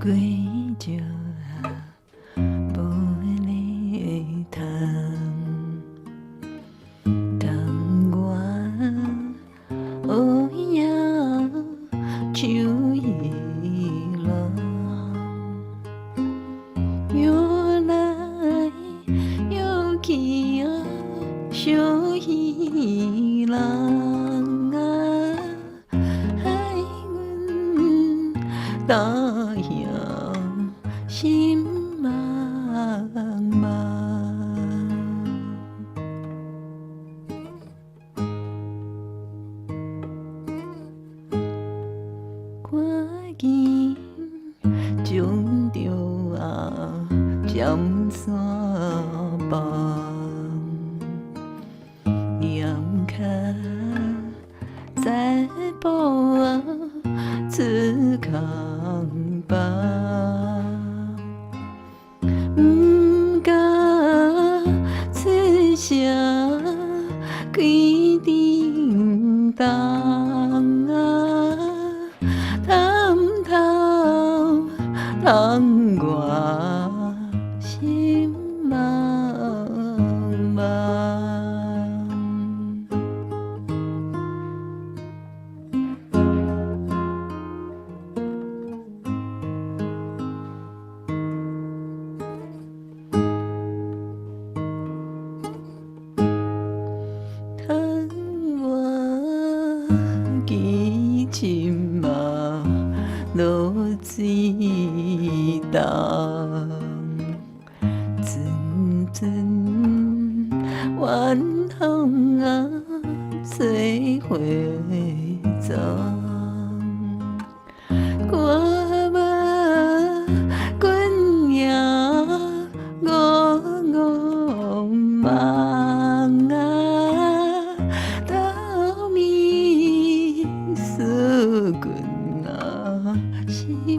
过石无咧窗，窗外乌影树依浪，摇来摇去啊，小鱼人啊，害阮大兄心茫茫。赶紧将着尖山放，念卡在步出空房，不敢出声开叮当啊，探头窗外心茫茫。窗外奇深嘛落水重，阵阵晚风啊吹花丛。我目阮也戆戆梦啊，透暝思君啊心。